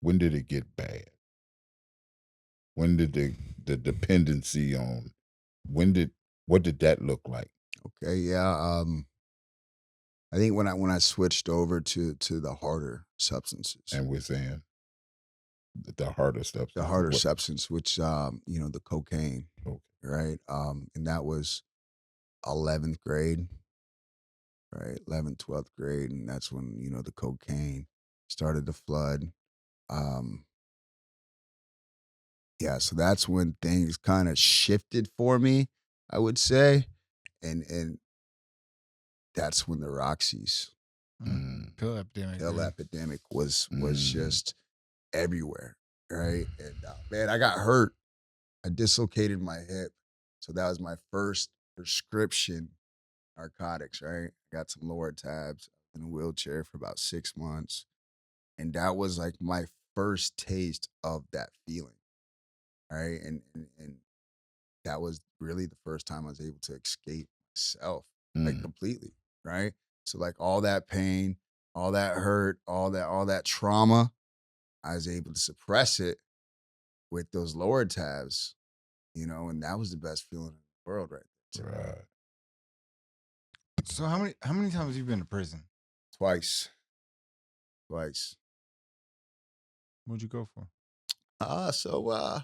When did it get bad? When did the dependency on what did that look like? Okay, yeah. I think when I switched over to the harder substances, And we're saying the harder stuff. the harder substance, which the cocaine, Okay. right? And that was 11th grade, right? 11th, 12th grade, and that's when the cocaine started to flood. Um, yeah, so that's when things kind of shifted for me, I would say, and that's when the Roxy's Pill epidemic. pill dude. epidemic was Mhm. just everywhere, right? And man, I got hurt. I dislocated my hip, so that was my first prescription narcotics. Right, I got some lower tabs in a wheelchair for about 6 months, and that was like my first taste of that feeling. Right, and that was really the first time I was able to escape myself like Mm. completely. Right, so like all that pain, all that hurt, all that trauma, I was able to suppress it with those lower tabs, and that was the best feeling in the world, right there. Right. So how many times have you been to prison? Twice. Twice. What'd you go for? So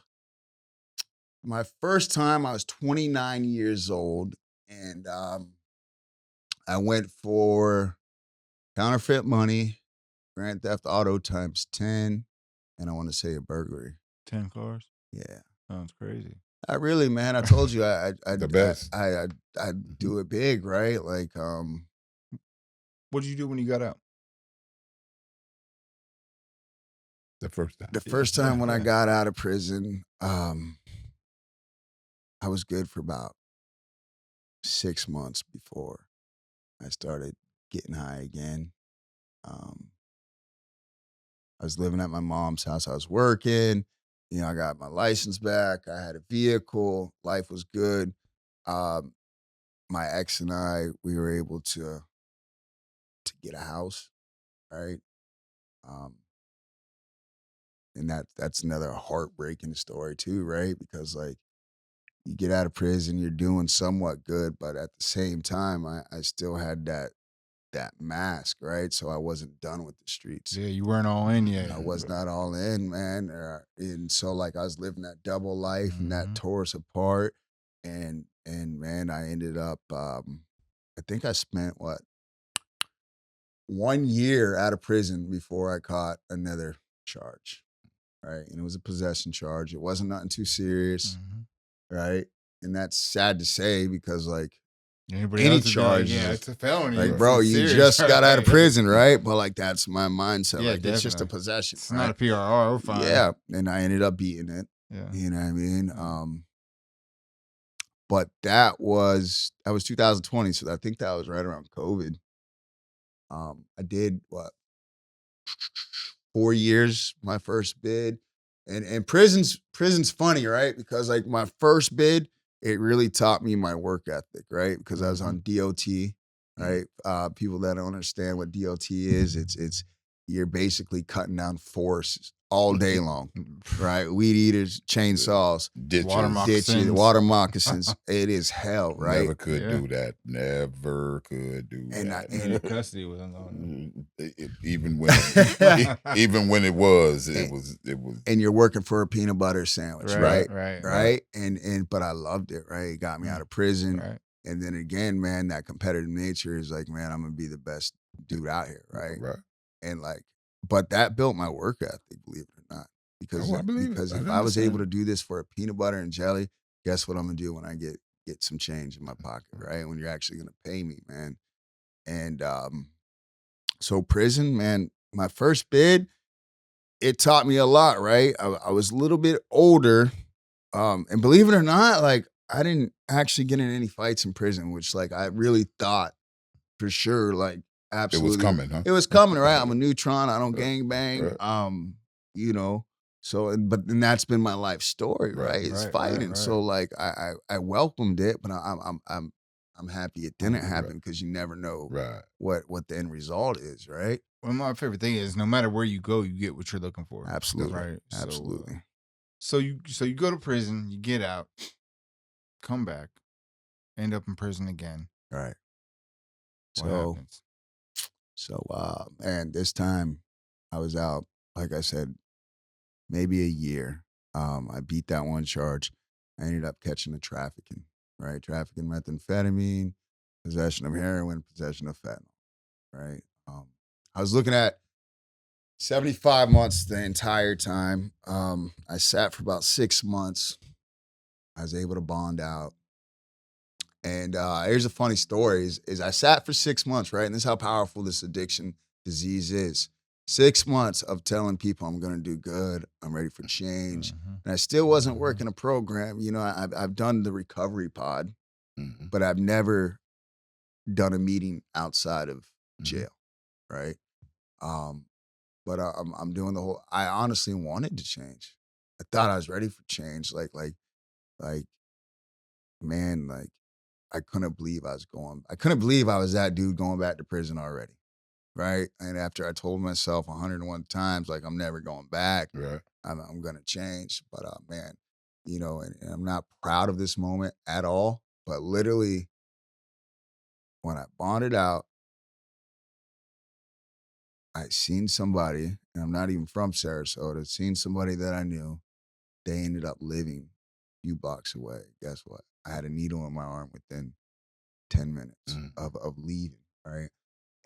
my first time I was 29 years old, and I went for counterfeit money, grand theft auto times 10, and I want to say a burglary. 10 cars? Yeah. Sounds crazy. I really, man, I told you The best. I do it big, right? Like What did you do when you got out? The first time. the first time when I Yeah. got out of prison, I was good for about 6 months before I started getting high again. Um, I was living at my mom's house. I was working. I got my license back. I had a vehicle. Life was good. My ex and I, we were able to get a house, right? Um, and that's another heartbreaking story too, right? Because like you get out of prison, you're doing somewhat good, but at the same time, I still had that mask, right? So I wasn't done with the streets. Yeah, you weren't all in yet. I was not all in, man. And so like I was living that double life and that Mhm. tore us apart. And man, I ended up I think I spent what 1 year out of prison before I caught another charge. Right. And it was a possession charge. It wasn't nothing too serious. Mhm. Right. And that's sad to say because like Anybody any else would be like, charge "Yeah, is it's a felony. like, Right. bro, It's you serious." just got out of Right. prison, right? But like that's my mindset. Yeah, Like it's just a definitely. possession, It's not right? a PRR, we're fine. Yeah. And I ended up beating it. Yeah. You know what I mean? Yeah. But that was 2020. So I think that was right around COVID. I did what 4 years, my first bid. And prison's funny, right? Because like my first bid, it really taught me my work ethic, right? Because I was Mhm. on DOT, Mm. right? People that don't understand what DOT is, it's you're basically cutting down forests all day long, right? Weed eaters, chainsaws, Water Ditches. ditches, moccasins. water moccasins. It is hell, right? Never could Yeah. do that. Never could do And I that. and Custody wasn't going Even when to. even when it was, and, it was and you're working for a peanut butter sandwich, Right, right? right, right. Right? And but I loved it, right? It got me out Mm. of prison. right. And then again, man, that competitive nature is like, man, I'm gonna be the best dude out here, right? Right. And like, but that built my work ethic, believe it or not. Oh, I believe it. Because I if I was able understand. to do this for a peanut butter and jelly, guess what I'm gonna do when I get some change in my pocket, right? When you're actually gonna pay me, man. And so prison, man, my first bid, it taught me a lot, right? I was a little bit older. And believe it or not, like I didn't actually get in any fights in prison, which like I really thought for sure, like It was absolutely coming, huh? it was coming, right? I'm a neutron, I don't Right. gang bang. Right. You know, so but then that's been my life story, Right. right? It's Right, right, fighting. So right. like I welcomed it, but I'm happy it didn't Right. happen because you never know Right. what the end result is, right? Well, my favorite thing is no matter where you go, you get what you're looking for. Absolutely. Right. Absolutely. So you go to prison, you get out, come back, end up in prison again. All right. What So happens? man, this time I was out, like I said, maybe a year. I beat that one charge. I ended up catching a trafficking, right? Trafficking methamphetamine, possession of heroin, possession of fentanyl, right? I was looking at 75 months the entire time. I sat for about 6 months. I was able to bond out. And here's a funny story: is I sat for 6 months, right? And this is how powerful this addiction disease is. 6 months of telling people I'm going to do good, I'm ready for change, Mhm. and I still wasn't Mhm. working a program. You know, I've done the recovery pod, Mhm. but I've never done a meeting outside of Mhm. jail, right? Um, but I'm doing the whole. I honestly wanted to change. I thought I was ready for change. Like, man, like I couldn't believe I was going. I couldn't believe I was that dude going back to prison already, right? And after I told myself 101 times, like I'm never going back, Right. I'm gonna change. But man, you know, and I'm not proud of this moment at all. But literally, when I bonded out, I seen somebody, and I'm not even from Sarasota. Seen somebody that I knew. They ended up living a few blocks away. Guess what? I had a needle in my arm within 10 minutes Mhm. of leaving, right?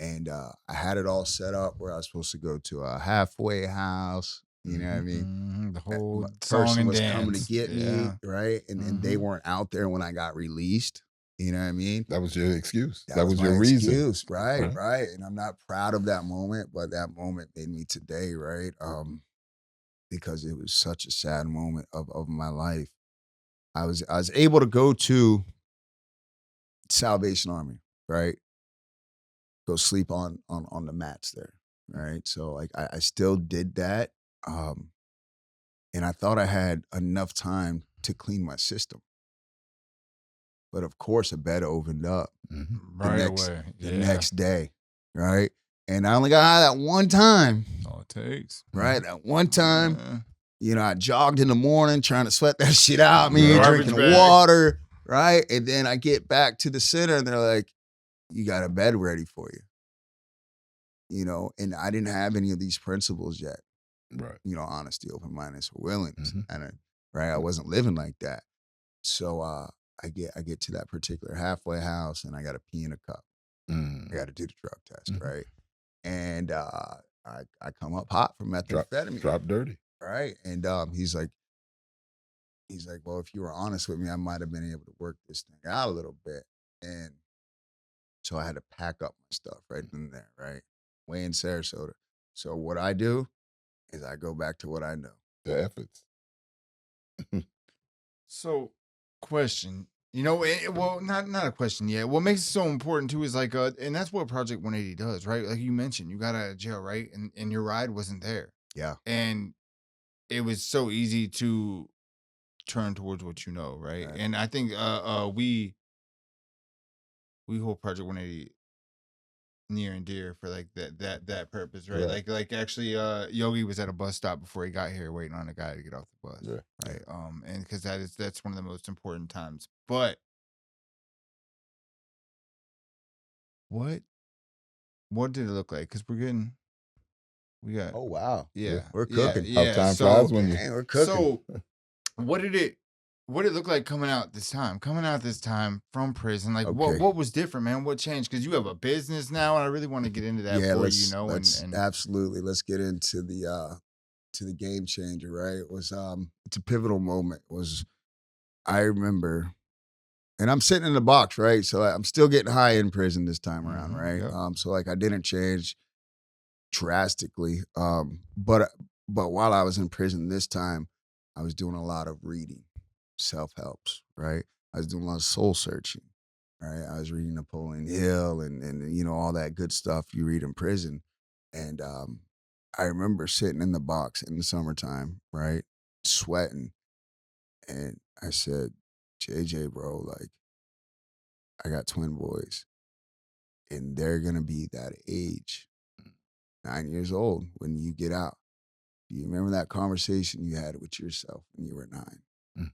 And I had it all set up where I was supposed to go to a halfway house. You know what I mean? Mhm. The whole song Person and was coming to dance. get me, Yeah. right? And they Mhm. weren't out there when I got released. You know what I mean? That was your excuse. That That was was your my reason. excuse, right? Right. Right. And I'm not proud of that moment, but that moment made me today, right? Because it was such a sad moment of my life. I was able to go to Salvation Army, right? Go sleep on the mats there, right? So like I still did that, um, and I thought I had enough time to clean my system, but of course a bed opened up Mhm. the Right next away. the Yeah. next day, right? And I only got high that one time, All it takes. right? That one time, Uh, I jogged in the morning trying to sweat that shit out, man, Right. Garbage drinking the bag. water, right? And then I get back to the center and they're like, you got a bed ready for you. And I didn't have any of these principles yet. Right. Honesty, open-mindedness, or willingness. Mhm. And right, I wasn't living like that. So I get to that particular halfway house and I got to pee in a cup. I got to do the drug test, Mhm. right? And I come up hot from methamphetamine, Drop dirty. right? And he's like, well, if you were honest with me, I might have been able to work this thing out a little bit. And so I had to pack up my stuff right then and there, right? Way in Sarasota. So what I do is I go back to what I know. The efforts. So, question. Well, not a question yet. What makes it so important too is like, and that's what Project 180 does, right? Like you mentioned, you got out of jail, right? And your ride wasn't there, Yeah. and it was so easy to turn towards what you know, right? Right. And I think, we hold Project 180 near and dear for like that purpose, right? Right. Like actually, Yogi was at a bus stop before he got here, waiting on a guy to get off the bus, Yeah. right? And because that's one of the most important times. But what what did it look like? Because we got Oh wow. Yeah. We're cooking. How yeah. time flies when you. Dang, we're cooking. So what did it look like coming out this time? Coming out this time from prison, like Okay. what was different, man? What changed? Because you have a business now, and I really want to get into that Yeah, for let's and absolutely let's get into the game changer, right? It's a pivotal moment. I remember, and I'm sitting in the box, right? So I'm still getting high in prison this time around, right? Yep. So like I didn't change drastically. But while I was in prison this time, I was doing a lot of reading, self-helps, right? I was doing a lot of soul searching, right? I was reading Napoleon Hill and all that good stuff you read in prison. And I remember sitting in the box in the summertime, right? Sweating. And I said, JJ, bro, like I got twin boys and they're gonna be that age, 9 years old when you get out. Do you remember that conversation you had with yourself when you were 9? Mm.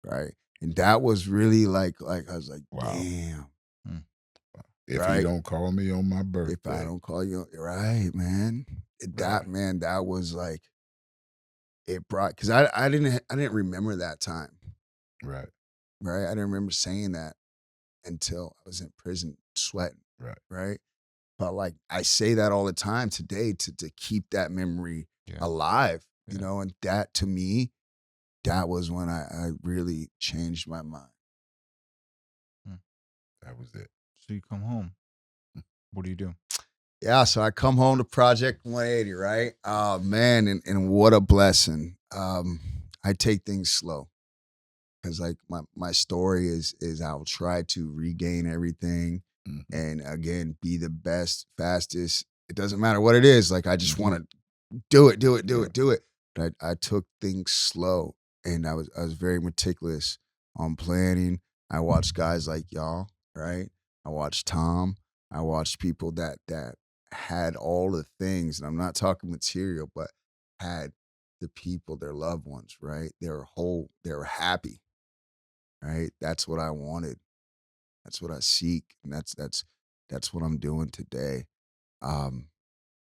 Right? And that was really like I was like, Wow. damn. Mm. If Right. you don't call me on my If birthday. I don't call you, right, man. That Right. man, that was like it brought because I didn't remember that time. Right. Right. I didn't remember saying that until I was in prison sweating. Right. Right. But like I say that all the time today to keep that memory Yeah. alive, Yeah. and that to me, that was when I really changed my mind. That was it. So you come home. What do you do? Yeah, so I come home to Project 180, right? Oh man, and what a blessing. I take things slow because like my story is I'll try to regain everything Mhm. and again be the best, fastest. It doesn't matter what it is. Like I just Mhm. want to do it, do it, do Yeah. it, do it. But I took things slow and I was very meticulous on planning. I watched guys like y'all, right? I watched Tom. I watched people that had all the things, and I'm not talking material, but had the people, their loved ones, right? They were whole, they were happy, right? That's what I wanted. That's what I seek, and that's what I'm doing today. Um,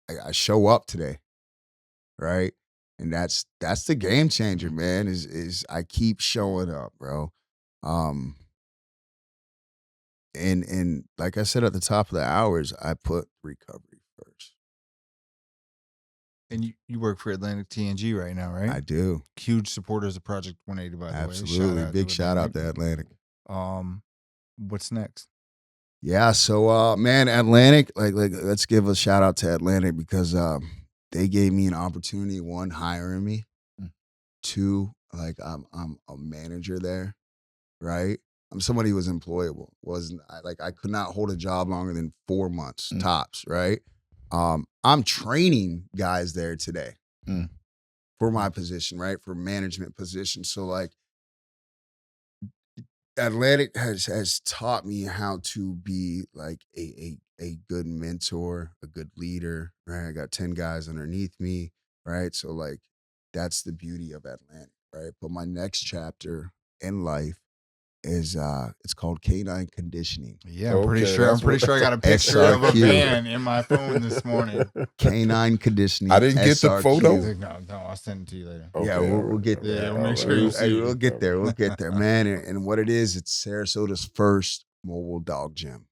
I show up today, right? And that's the game changer, man. Is I keep showing up, bro. Um, and like I said at the top of the hours, I put recovery first. And you work for Atlantic TNG right now, right? I do. Huge supporters of Project 180, by the way. Absolutely. Big shout out to Atlantic. What's next? Yeah, so man, Atlantic, like let's give a shout out to Atlantic because they gave me an opportunity, one, hiring me, Mm. two, like I'm a manager there, right? I'm somebody who was employable. I could not hold a job longer than 4 months Mm. tops, right? I'm training guys there today Mm. for my position, right? For management position. So like Atlantic has taught me how to be like a good mentor, a good leader, right? I got 10 guys underneath me, right? So like that's the beauty of Atlantic, right? But my next chapter in life is it's called canine conditioning. Yeah, I'm pretty Okay, sure. I'm that's pretty what. sure I got a picture of a SRQ. van in my phone this morning. Canine I conditioning didn't get the photo. SRQ. Like, no, no, I'll send it to you later. Yeah, Okay, all we'll right, get all there. Yeah, right, we'll all make right, sure you Hey, see we'll it. get all there. right. We'll get there, man. And what it is, it's Sarasota's first mobile dog gym.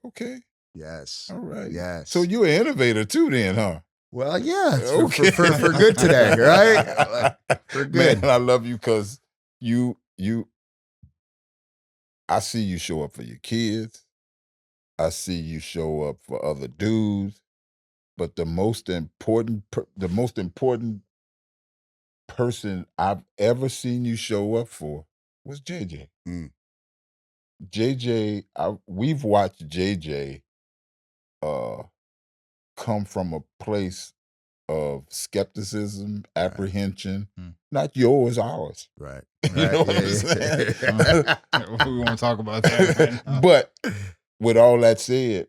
Okay, Yes. all right. So Yes. you're an innovator too, then, huh? Well, yeah, it's Okay. for good today, right? For Man, good. I love you because you. I see you show up for your kids. I see you show up for other dudes. But the most important person I've ever seen you show up for was JJ. Mm, We've watched JJ uh, come from a place of skepticism, right. apprehension, Mm. not yours, ours. Right. You Right. know what I'm Mm. saying? We won't talk about that right now. But with all that said,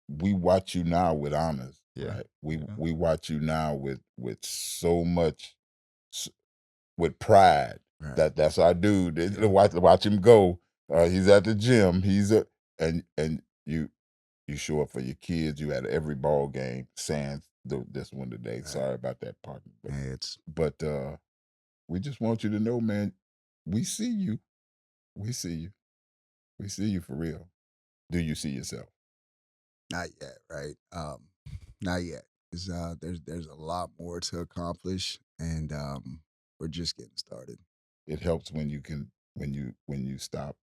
we watch you now with honors, Yeah. right? We Yeah. we watch you now with so much s- with pride. Right. That's our dude. Yeah. Watch him go. He's at the gym. And you show up for your kids. You at every ball game. Sans this one today. Right. Sorry about that, partner. Hey, it's But we just want you to know, man. We see you. We see you. We see you for real. Do you see yourself? not yet, right? Not yet. There's a lot more to accomplish, and we're just getting started. It helps when you can when you stop,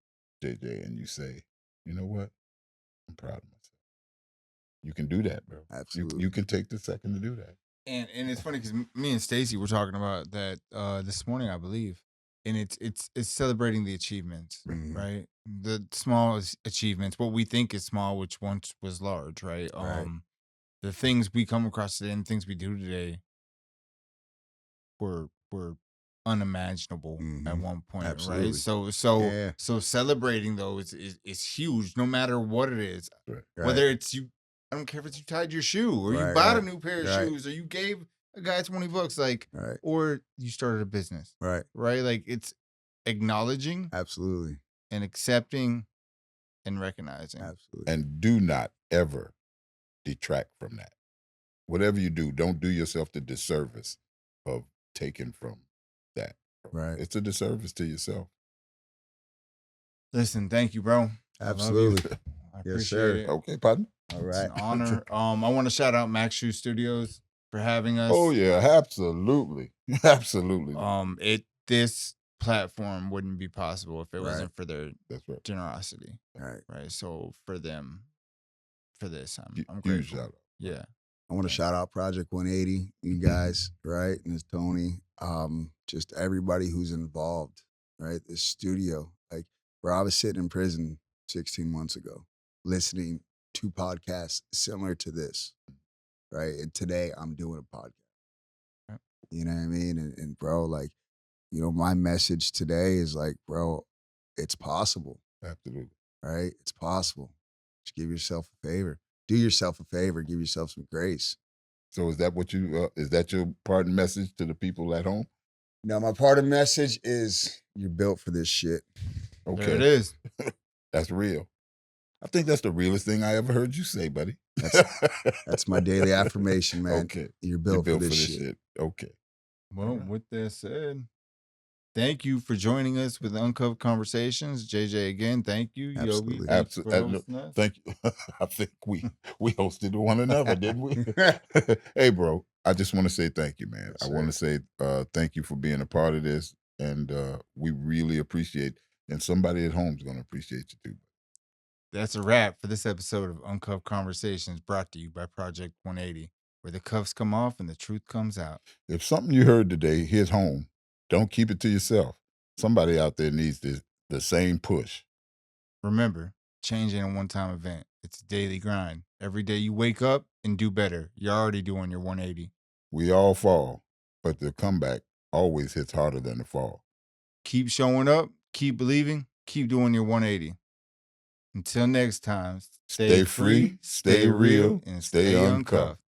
JJ, and you say, you know what? I'm proud of myself. You can do that, bro. You Absolutely. can take the second to do that. And it's funny because me and Stacy were talking about that this morning, I believe, and it's celebrating the achievements, Mhm. right? The small achievements, what we think is small, which once was large, right? Right. The things we come across today and things we do today were unimaginable at Mhm. one point, right? Absolutely. Yeah. So celebrating those is huge, no matter what it is. Right. Right. Whether it's you, I don't care if it's you tied your shoe or you Right. bought a Right. new pair of Right. shoes or you gave a guy $20, like, Right. or you started a business, Right. right? Like it's acknowledging Absolutely. and accepting and recognizing. Absolutely. And do not ever detract from that. Whatever you do, don't do yourself the disservice of taking from that. Right. It's a disservice to yourself. Listen, thank you, bro. I love you. Absolutely. I Yes, appreciate sir. it. Okay, partner. All It's an right. honor. I want to shout out Max Shoe Studios for having us. Oh yeah, absolutely. Absolutely. This platform wouldn't be possible if it Right. wasn't for their That's right. generosity, Right. right? So for them, for this, I'm Huge grateful. shout out. Yeah. I want to shout out Project 180, you guys, right? And it's Tony. Just everybody who's involved, right? This studio. Like where I was sitting in prison 16 months ago, listening to podcasts similar to this, right? And today I'm doing a podcast. Yep. You know what I mean? And bro, like, my message today is like, bro, it's possible, Absolutely. right? It's possible. Just give yourself a favor. Do yourself a favor. Give yourself some grace. So is that what you is that your pardon message to the people at home? Now, my part of message is you're built for this shit. Okay. There it is. That's real. I think that's the realest thing I ever heard you say, buddy. That's my daily affirmation, man. Okay. You're built, You're built for this shit. Okay. Well, Alright. with that said, thank you for joining us with Uncuffed Conversations. JJ again, thank you. Yogi, Absolutely. thank you for Absolutely. hosting us. Thank you. I think we hosted one another, didn't we? Hey, bro, I just want to say thank you, man. Yes, I want to say thank you for being a part of this, and we really appreciate. And somebody at home is going to appreciate you too. That's a wrap for this episode of Uncuffed Conversations, brought to you by Project 180, where the cuffs come off and the truth comes out. If something you heard today hit home, don't keep it to yourself. Somebody out there needs the same push. Remember, change ain't a one-time event. It's a daily grind. Every day you wake up and do better. You're already doing your 180. We all fall, but the comeback always hits harder than the fall. Keep showing up, keep believing, keep doing your 180. Until next time, stay Stay free, free, stay stay real, real, and stay stay uncuffed. uncuffed.